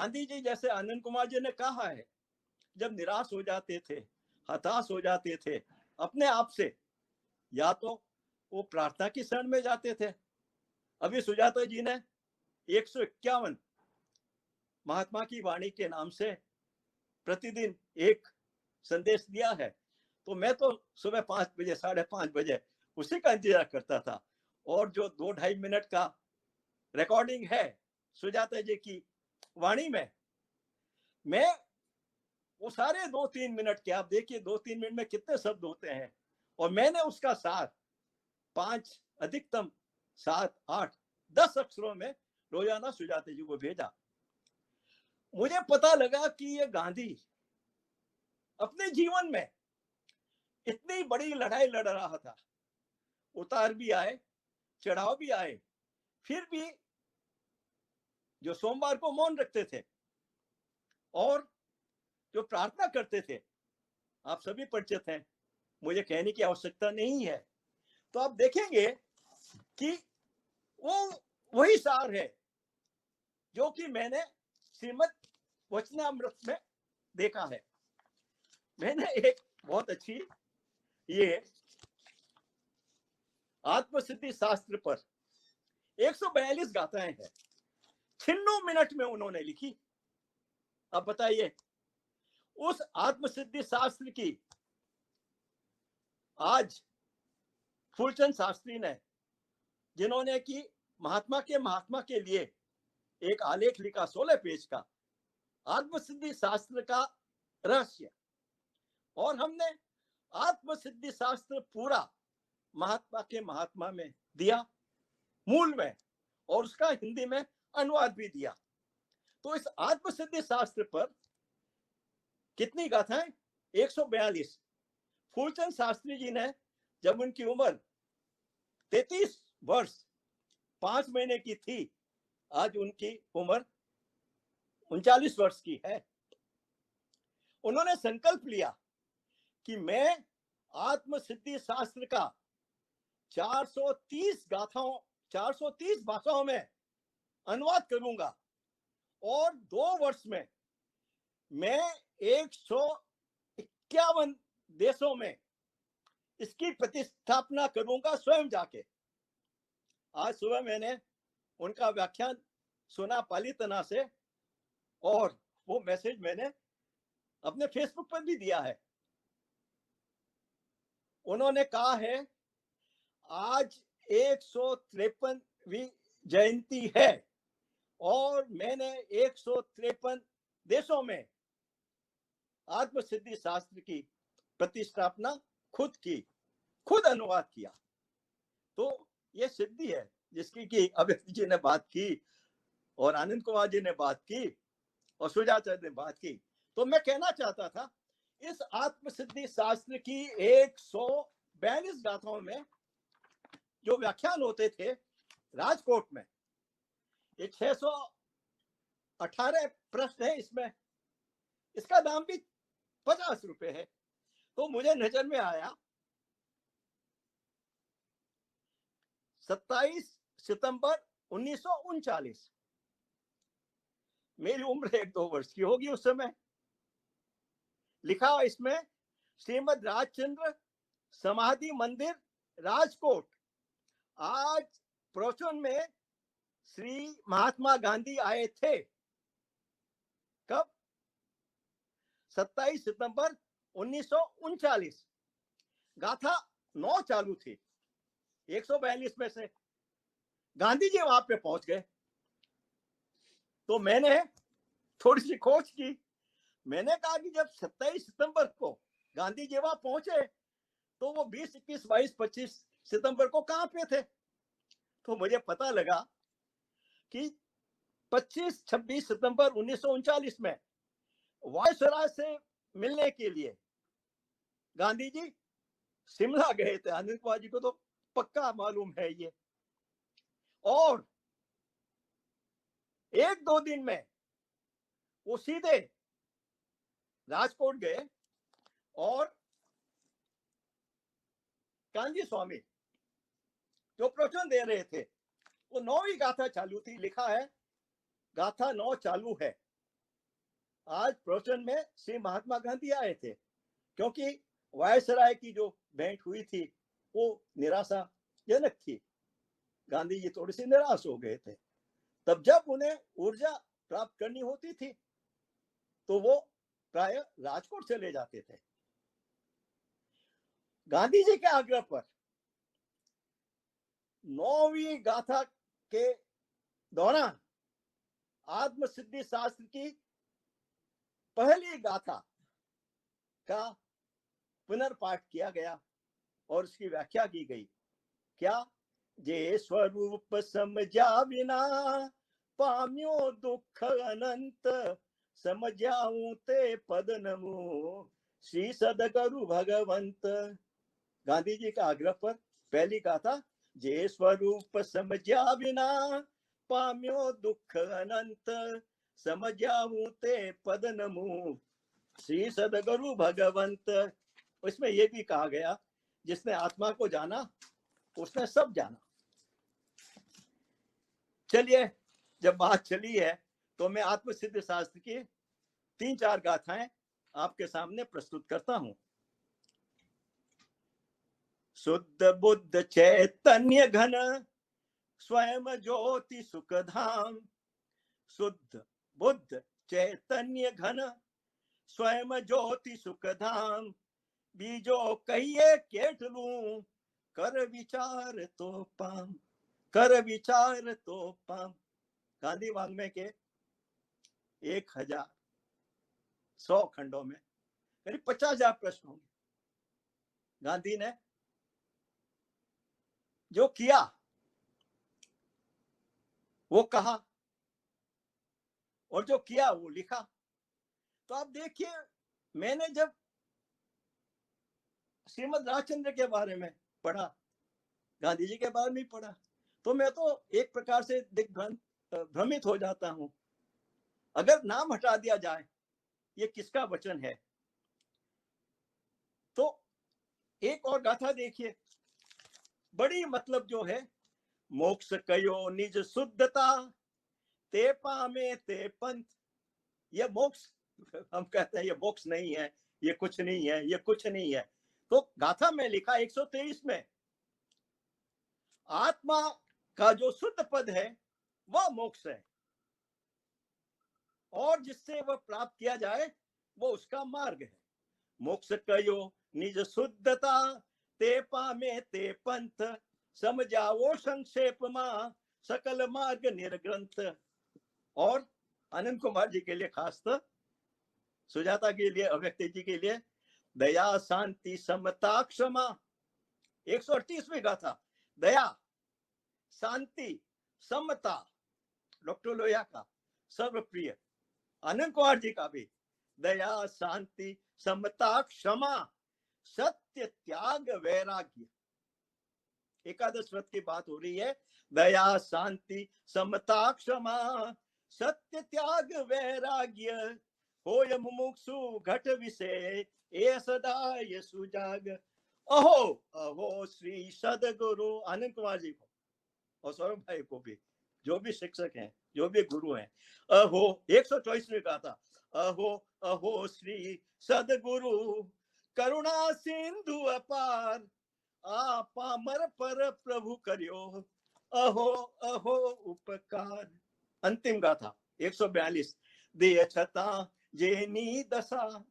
गांधी जी जैसे आनंद कुमार जी ने कहा है, जब निराश हो जाते थे, हताश हो जाते थे अपने आप से, या तो वो प्रार्थना की शरण में जाते थे। अभी सुजाता जी ने 151 महात्मा की वाणी के नाम से प्रतिदिन एक संदेश दिया है। तो मैं तो सुबह 5 बजे 5:30 बजे उसी का इंतजार करता था। और जो 2-2.5 मिनट का रिकॉर्डिंग है सुजाता जी की वाणी में, मैं वो सारे 2-3 मिनट के, आप देखिए 2-3 मिनट में कितने शब्द होते हैं, और मैंने उसका सार 5, अधिकतम 7, 8, 10 अक्षरों में रोजाना सुजाता जी को भेजा। मुझे पता लगा कि ये गांधी अपने जीवन में इतनी बड़ी लड़ाई लड़ रहा था। उतार भी आए, चढ़ाव भी आए, फिर भी जो सोमवार को मौन रखते थे और जो प्रार्थना करते थे, आप सभी परिचित हैं, मुझे कहने की आवश्यकता नहीं है। तो आप देखेंगे कि वो वही सार है जो कि मैंने श्रीमद् वचनामृत में देखा है। मैंने एक बहुत अच्छी ये आत्मसिद्धि शास्त्र पर 142 गाथाएं हैं, 96 मिनट में उन्होंने लिखी। अब बताइए, उस आत्मसिद्धि शास्त्र की आज फूलचंद शास्त्री ने, जिन्होंने कि महात्मा के लिए एक आलेख लिखा 16 पेज का, आत्मसिद्धि शास्त्र का रहस्य, और हमने आत्मसिद्धि शास्त्र पूरा महात्मा में दिया, मूल में, और उसका हिंदी में अनुवाद भी दिया। तो इस आत्मसिद्धि शास्त्र पर कितनी गाथाएं? 142। फूलचंद शास्त्री जी ने जब उनकी उम्र 33 वर्ष 5 महीने की थी, आज उनकी उम्र 39 वर्ष की है, उन्होंने संकल्प लिया कि मैं आत्मसिद्धि शास्त्र का 430 भाषाओं में अनुवाद करूंगा, और 2 वर्ष में मैं 151 देशों में इसकी प्रतिस्थापना करूंगा स्वयं जाके। आज सुबह मैंने उनका व्याख्यान सुना पालीतना से, और वो मैसेज मैंने अपने फेसबुक पर भी दिया है। उन्होंने कहा है आज 153वीं जयंती है और मैंने 153 देशों में आत्मसिद्धि शास्त्र की प्रतिस्थापना खुद की, खुद अनुवाद किया। तो ये सिद्धि है जिसकी कि अभ्यर्थी जी ने बात की, और आनंद कुमार जी ने बात की, और सुजाता ने बात की। तो मैं कहना चाहता था, इस आत्मसिद्धि शास्त्र की 142 गाथाओं में जो व्याख्यान होते थे राजकोट में, ये 618 प्रश्न है इसमें, इसका दाम भी 50 रुपए है। तो मुझे नजर में आया 27 सितंबर 1939, मेरी उम्र 1-2 वर्ष की होगी उस समय। लिखा इसमें, श्रीमद राजचंद्र समाधि मंदिर राजकोट, आज प्रवचन में श्री महात्मा गांधी आए थे। कब? 27 सितंबर 1939। गाथा 9 चालू थी 142 में से। गांधी जी वहां पे पहुंच गए। तो मैंने थोड़ी सी खोज की। मैंने कहा कि जब 27 सितंबर को गांधी जी वहां पहुंचे, तो वो 20, 21, 22, 25 सितंबर को कहां पे थे? तो मुझे पता लगा कि 25, 26 सितंबर 1939 में वायसराय से मिलने के लिए गांधी जी शिमला गए थे। आनंद कुमार जी को तो पक्का मालूम है ये। और 1-2 दिन में वो सीधे राजकोट गए, और कांजी स्वामी जो प्रवचन दे रहे थे, वो 9वीं गाथा चालू थी। लिखा है गाथा 9 चालू है। आज प्रवचन में श्री महात्मा गांधी आए थे, क्योंकि वायसराय की जो भेंट हुई थी वो निराशाजनक थी। गांधी जी थोड़े से निराश हो गए थे। तब जब उन्हें ऊर्जा प्राप्त करनी होती थी तो वो प्राय राजकोट चले जाते थे। गांधी जी के आग्रह पर 9वीं गाथा के दौरान आत्मसिद्धि शास्त्र की पहली गाथा का पुनर्पाठ किया गया और उसकी व्याख्या की गई। क्या? जे स्वरूप समझा बिना पाम्यो दुख अनंत, समझाऊं ते पद नमो श्री सदगुरु भगवंत। गांधी जी का आग्रह पर पहली गाथा, जे स्वरूप समझा बिना पाम्यो दुख अनंत, समझाऊं ते पद नमो श्री सदगुरु भगवंत। उसमें यह भी कहा गया, जिसने आत्मा को जाना उसने सब जाना। चलिए, जब बात चली है तो मैं आत्मसिद्ध शास्त्र की 3-4 गाथाएं आपके सामने प्रस्तुत करता हूं। शुद्ध बुद्ध चैतन्य घन स्वयं ज्योति सुखधाम, शुद्ध बुद्ध चैतन्य घन स्वयं ज्योति सुखधाम, बीजो कहिए केट लूं कर विचार तो पाम, कर विचार तो पाम। गांधी वाङ्मय के 1100 खंडों में करीब 50,000 प्रश्न होंगे। गांधी ने जो किया वो कहा और जो किया वो लिखा। तो आप देखिए, मैंने जब श्रीमद रामचंद्र के बारे में पढ़ा, गांधी जी के बारे में पढ़ा, तो मैं तो एक प्रकार से भ्रमित हो जाता हूं। अगर नाम हटा दिया जाए ये किसका वचन है, तो एक और गाथा देखिए, बड़ी मतलब जो है, मोक्ष कयो निज शुद्धता, ते पामे ते पंथ। ये मोक्ष, हम कहते हैं ये मोक्ष नहीं है, ये कुछ नहीं है, ये कुछ नहीं है। तो गाथा में लिखा 123 में, आत्मा का जो शुद्ध पद है वह मोक्ष है, और जिससे वह प्राप्त किया जाए वो उसका मार्ग है। मोक्ष कयो निज शुद्धता, ते पामे ते पंथ, समझाओ संक्षेप मा सकल मार्ग निर्ग्रंथ। और अनंत कुमार जी के लिए खास, तो सुजाता के लिए, अव्यक्ति जी के लिए, दया शांति समता क्षमा। 138 गाथा, दया शांति समता, डॉक्टर लोहिया का सर्वप्रिय। अनंत कुमार जी का भी दया शांति समता क्षमा सत्य त्याग वैराग्य। एकादश व्रत की बात हो रही है, दया शांति समता क्षमा सत्य त्याग वैराग्य, होय मुमुक्षु घट विषय ए सदा ये सुजाग। अहो अहो श्री सदगुरु आनंद कुमार जी को और सौरभ भाई को भी, जो भी शिक्षक हैं, जो भी गुरु हैं, अहो 124 में कहा था, अहो अहो श्री सदगुरु करुणा सिंधु अपार, आप पामर पर प्रभु करियो अहो अहो उपकार। अंतिम गाथा 142, दिय छता जेनी दशा,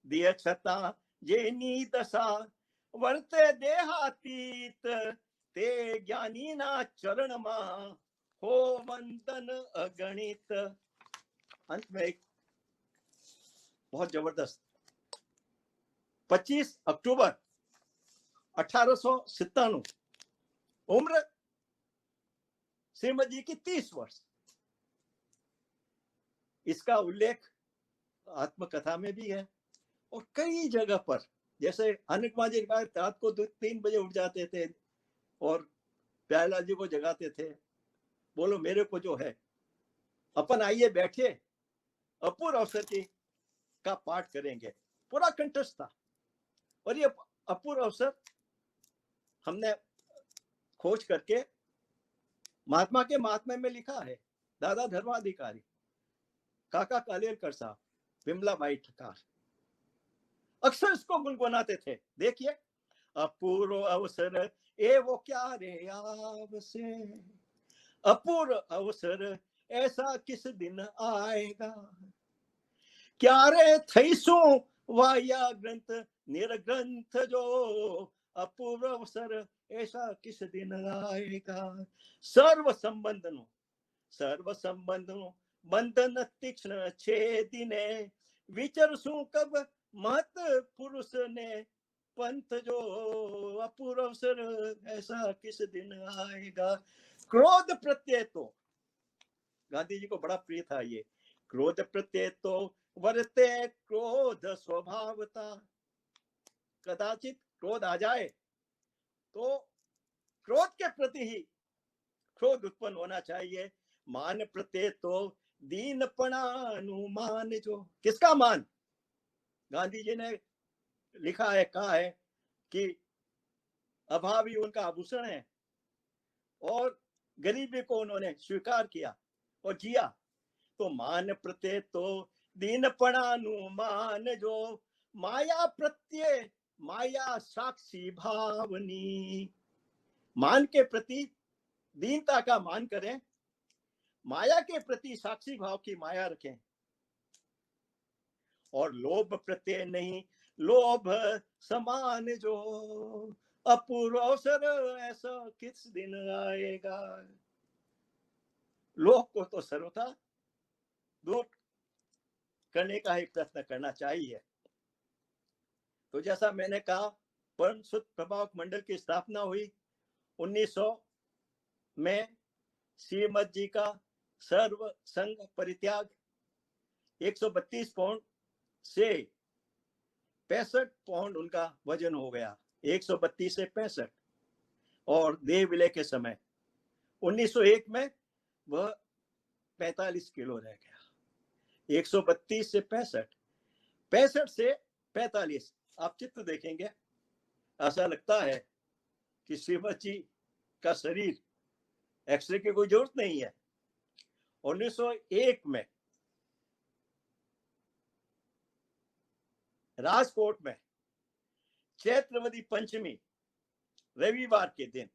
दिय छता जेनी दशा, वर्ते देहातीत ते ज्ञानी ना चरण मा, हो वंदन अगणित। अंत में एक बहुत जबरदस्त, 25 अक्टूबर 1897, उम्र श्रीमद जी की 30 वर्ष। इसका उल्लेख आत्मकथा में भी है और कई जगह पर, जैसे अनिल कुमार जी रात को 2-3 बजे उठ जाते थे और प्यारेलाल जी को जगाते थे, बोलो मेरे को जो है, अपन आइए बैठिए, अपूर्व अवसर की का पाठ करेंगे। पूरा कंठस्थ था। और ये अपूर्व अवसर हमने खोज करके महात्मा के महात्म्य में लिखा है। दादा धर्माधिकारी, काका कालेलकर साहब, विमलाबाई ठक्कर अक्सर इसको गुनगुनाते थे। देखिए, अपूर्व अवसर ए वो क्या रे आवसे, अपूर्व अवसर ऐसा किस दिन आएगा, क्या रे थईसु वाया ग्रंथ निर्ग्रंथ जो, अपूर्व अवसर ऐसा किस दिन आएगा। सर्व संबंधनो बंधन तीक्ष्ण छेदिने, विचरसु कब महत पुरुष ने पंथ जो, अपूर्व अवसर ऐसा किस दिन आएगा। क्रोध प्रत्यय तो गांधी जी को बड़ा प्रिय था ये, क्रोध प्रत्यय तो वर्ते क्रोध स्वभावता, कदाचित क्रोध आ जाए तो क्रोध के प्रति ही क्रोध उत्पन्न होना चाहिए। मान प्रत्यय तो दीनपणानुमान जो, किसका मान? गांधी जी ने लिखा है, कहा है कि अभावी उनका आभूषण है और गरीबी को उन्होंने स्वीकार किया और जिया। तो मान प्रत्यय तो दीनपणानुमान जो, माया प्रत्यय माया साक्षी भावनी, मान के प्रति दीनता का मान करें, माया के प्रति साक्षी भाव की माया रखें। और लोभ प्रत्यय नहीं लोभ समान जो, अपूर्व अवसर ऐसा किस दिन आएगा। लोभ को तो सर्वथा दूर करने का ही प्रयत्न करना चाहिए। तो जैसा मैंने कहा, परम सुत प्रभावक मंडल की स्थापना हुई 1900 में। श्रीमद जी का सर्व संग परित्याग, 132 पाउंड से 65 पाउंड उनका वजन हो गया, 132 से 65। और देह विलय के समय 1901 में वह 45 किलो रह गया। 132 से 65, 65 से 45। आप चित्र देखेंगे, ऐसा लगता है कि श्रीमद जी का शरीर एक्सरे की कोई जरूरत नहीं है। 1901 में राजकोट में चैत्रवदी पंचमी रविवार के दिन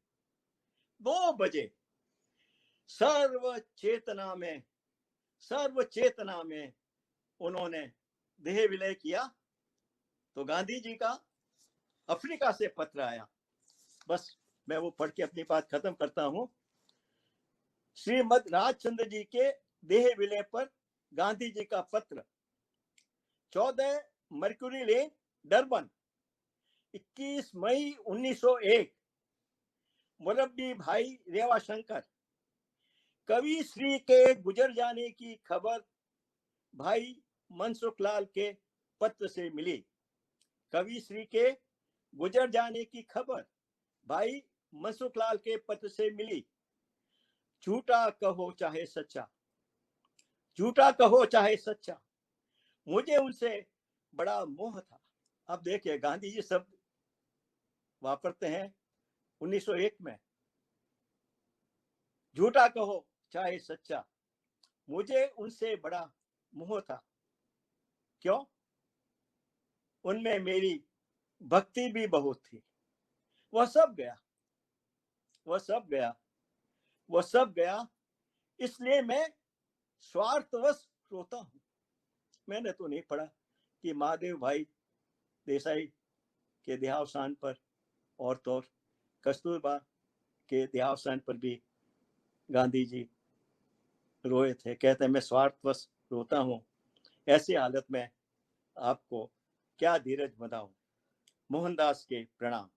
2 बजे सर्व चेतना में उन्होंने देह विलय किया। तो गांधी जी का अफ्रीका से पत्र आया, बस मैं वो पढ़ के अपनी बात खत्म करता हूं। श्रीमद राजचंद्र जी के देह विलय पर गांधी जी का पत्र, 14 मर्क्यूरी लेन, डरबन, 21 मई 1901। मुरब्बी भाई रेवाशंकर, कवि श्री के गुजर जाने की खबर भाई मनसुख लाल के पत्र से मिली। कवि श्री के गुजर जाने की खबर भाई मनसुख लाल के पत्र से मिली। झूठा कहो चाहे सच्चा, झूठा कहो चाहे सच्चा, मुझे उनसे बड़ा मोह था। अब देखिए, गांधी जी शब्द वापरते हैं 1901 में, झूठा कहो चाहे सच्चा, मुझे उनसे बड़ा मोह था। क्यों? उनमें मेरी भक्ति भी बहुत थी। वह सब गया, वह सब गया, वह सब गया, इसलिए मैं स्वार्थवश रोता हूं। मैंने तो नहीं पढ़ा कि महादेव भाई देसाई के देहावसान पर और तो कस्तूरबा के देहावसान पर भी गांधी जी रोए थे। कहते हैं मैं स्वार्थवश रोता हूं, ऐसी हालत में आपको क्या धीरज बताऊं। मोहनदास के प्रणाम।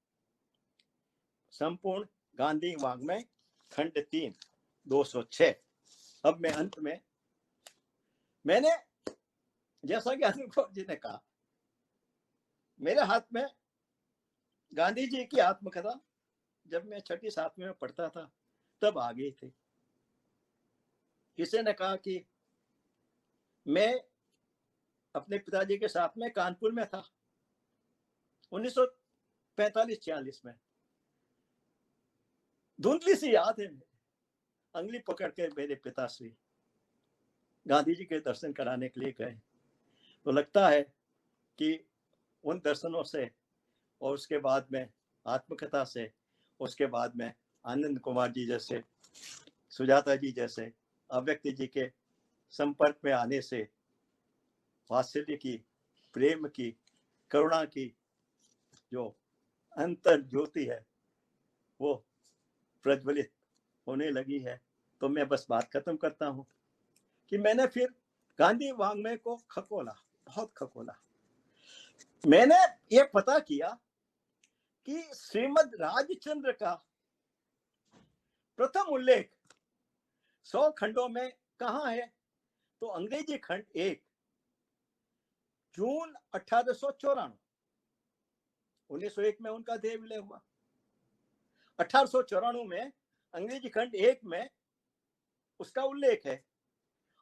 संपूर्ण गांधी वाङ्मय खंड 3, 206। अब मैं अंत में, मैंने जैसा कि अनिल जी ने कहा, मेरे हाथ में गांधी जी की आत्मकथा जब मैं 6ठी 7वीं में पढ़ता था तब आ गई थी। किसी ने कहा कि मैं अपने पिताजी के साथ में कानपुर में था 1945-46 में। धुंधली सी याद है, अंगली पकड़ के मेरे पिताश्री गांधी जी के दर्शन कराने के लिए गए। तो लगता है कि उन दर्शनों से और उसके बाद में आत्मकथा से, उसके बाद में आनंद कुमार जी जैसे, सुजाता जी जैसे अव्यक्त जी के संपर्क में आने से वात्सल्य की, प्रेम की, करुणा की जो अंतर ज्योति है वो प्रज्वलित होने लगी है। तो मैं बस बात खत्म करता हूं कि मैंने फिर गांधी वाङ्मय को खकोला, बहुत खकोला। मैंने ये पता किया कि श्रीमद् राजचंद्र का प्रथम उल्लेख 100 खंडों में कहां है? तो अंग्रेजी खंड 1, जून 1894, 1901 में उनका देह विलय हुआ। 1894 में अंग्रेजी खंड 1 में उसका उल्लेख है।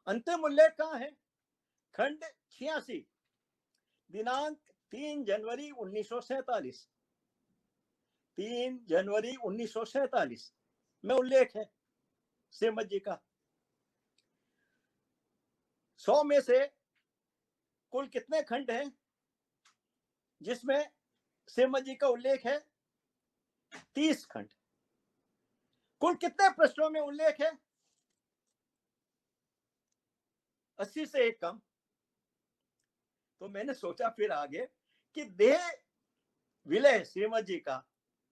अंतिम उल्लेख कहां है? खंड 86, दिनांक 3 जनवरी 1947, 3 जनवरी 1947 में उल्लेख है श्रीमद जी का। 100 में से कुल कितने खंड हैं जिसमें श्रीमद जी का उल्लेख है? 30 खंड। कुल कितने प्रश्नों में उल्लेख है? 80 से एक कम। तो मैंने सोचा फिर आगे कि देह विलय श्रीमद जी का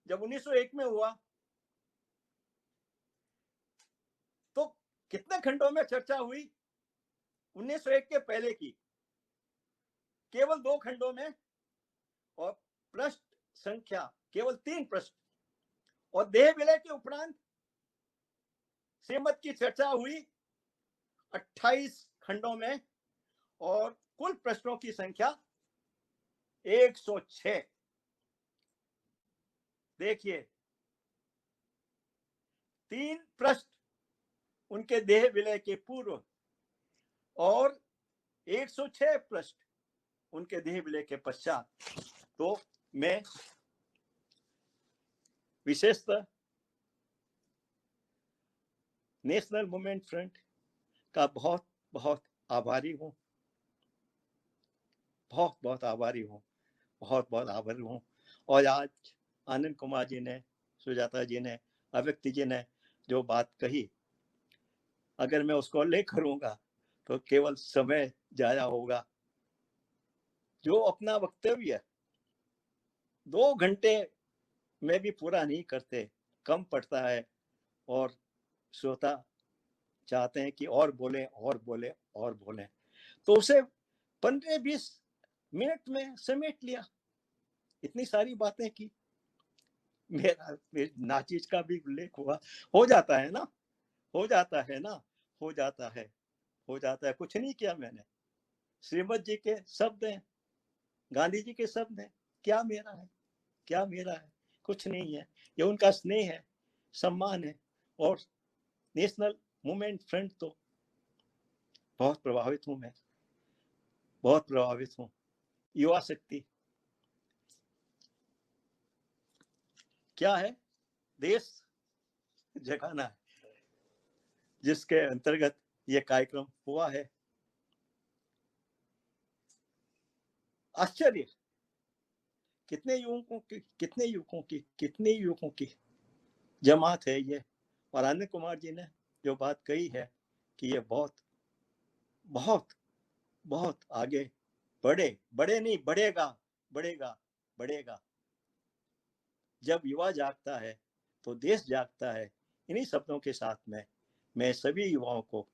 जब 1901 में हुआ तो कितने खंडों में चर्चा हुई? 1901 के पहले की केवल 2 खंडों में, और प्रश्न संख्या केवल 3 प्रश्न, और देह विलय के उपरांत श्रीमद की चर्चा हुई 28 खंडों में, और कुल प्रश्नों की संख्या 106। देखिए, 3 प्रश्न उनके देह विलय के पूर्व और 106 प्रश्न उनके देह विलय के पश्चात। तो मैं विशेषतः नेशनल मूवमेंट फ्रंट का बहुत बहुत आभारी हूं, बहुत बहुत आभारी हूं, बहुत बहुत आभारी हूं। और आज आनंद कुमार जी ने, सुजाता जी ने, अव्यक्त जी ने जो बात कही, अगर मैं उसको ले करूंगा तो केवल समय जाया होगा। जो अपना वक्तव्य 2 घंटे में भी पूरा नहीं करते, कम पड़ता है, और श्रोता चाहते हैं कि और बोलें और बोलें और बोलें, तो उसे 15-20 मिनट में समेट लिया, इतनी सारी बातें की। मेरा नाचीज का भी उल्लेख हुआ। हो जाता है ना, हो जाता है ना, हो जाता है, हो जाता है। कुछ नहीं किया मैंने। श्रीमद जी के शब्द हैं, गांधी जी के शब्द हैं। क्या मेरा है, क्या मेरा है? कुछ नहीं है। ये उनका स्नेह है, सम्मान है। और नेशनल मूवमेंट फ्रंट तो बहुत प्रभावित हूं मैं, बहुत प्रभावित हूं। युवा शक्ति क्या है? देश जगाना है, जिसके अंतर्गत ये कार्यक्रम हुआ है। आश्चर्य, कितने युवकों की जमात है ये। और आनंद कुमार जी ने जो बात कही है कि ये बहुत बहुत बहुत आगे बड़े नहीं, बढ़ेगा, बढ़ेगा, बढ़ेगा। जब युवा जागता है तो देश जागता है। इन्हीं शब्दों के साथ में मैं सभी युवाओं को,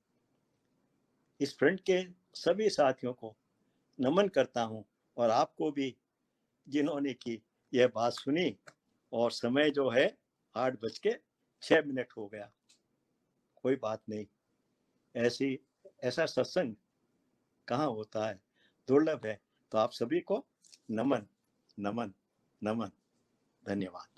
इस फ्रंट के सभी साथियों को नमन करता हूं, और आपको भी, जिन्होंने की यह बात सुनी। और समय जो है 8:06 हो गया। कोई बात नहीं, ऐसा सत्संग कहाँ होता है, दुर्लभ है। तो आप सभी को नमन, नमन, नमन। धन्यवाद।